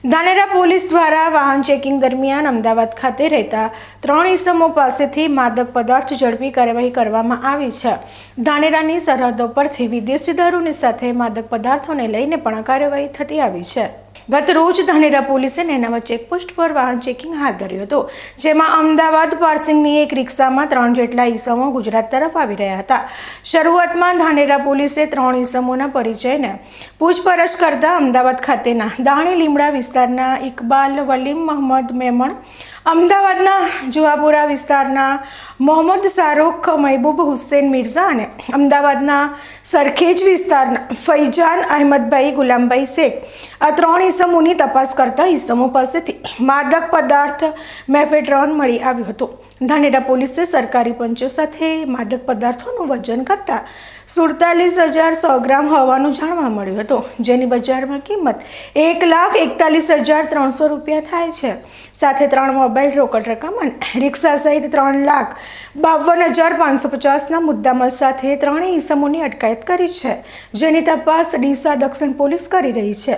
Dhanera police દ્વારા વાહન checking દરમિયાન અમદાવાદ ખાતે રહેતા 3 ઇસમો પાસેથી માદક પદાર્થ ઝડપી કાર્યવાહી કરવામાં આવી છે। ધાનેરાની સરહદો પરથી વિદેશી દારૂની સાથે માદક પદાર્થોને લઈને પણ કાર્યવાહી થતી આવી છે। ગત રોજ ધાનેરા પોલીસે નેનાવા ચેકપોસ્ટ પર વાહન ચેકિંગ હાથ ધર્યું હતું, જેમાં અમદાવાદ પાર્સિંગની એક રિક્ષામાં 3 જેટલા ઇસમો ગુજરાત તરફ આવી રહ્યા હતા। શરૂઆતમાં ધાનેરા પોલીસે 3 ઇસમોના પરિચયને પૂછપરછ કરતા અમદાવાદ ખાતેના દાણી લીમડા વિસ્તારના ઇકબાલ વલીમ મોહમ્મદ મેમણ, અમદાવાદના જુહાપુરા વિસ્તારના મોહમ્મદ શાહરૂખ મહેબૂબ હુસૈન મિર્ઝા અને અમદાવાદના સરખેજ વિસ્તારના ફૈજાન અહેમદભાઈ ગુલામભાઈ શેખ આ 3 ઇસમોની તપાસ કરતા ઇસમો પાસેથી માદક પદાર્થ મેફેડ્રોન મળી આવ્યું હતું। ધાનેરા પોલીસે સરકારી પંચો સાથે માદક પદાર્થોનું વજન કરતા 47,100 ગ્રામ હોવાનું જાણવા મળ્યું હતું, જેની બજારમાં કિંમત 1,41,300 રૂપિયા થાય છે। સાથે 3 મોબાઈલ રોકડ રકમ અને રિક્ષા સહિત 3,52,550ના મુદ્દામાલ સાથે 3 ઇસમોની અટકાયત કરી છે, જેની તપાસ ડીસા દક્ષિણ પોલીસ કરી રહી છે।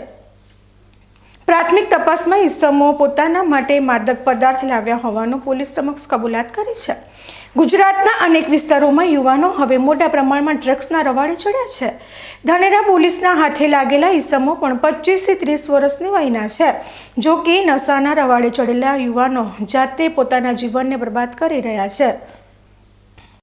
પ્રાથમિક તપાસમાં ઇસમો પોતાના માટે માદક પદાર્થ લાવ્યા હોવાનું પોલીસ સમક્ષ કબૂલાત કરી છે। ગુજરાતના અનેક વિસ્તારોમાં યુવાનો હવે મોટા પ્રમાણમાં ડ્રગ્સના રવાડે ચડ્યા છે। ધાનેરા પોલીસના હાથે લાગેલા ઇસમો પણ 25 થી 30 વર્ષની વયના છે, જો કે નશાના રવાડે ચડેલા યુવાનો જાતે પોતાના જીવનને બરબાદ કરી રહ્યા છે।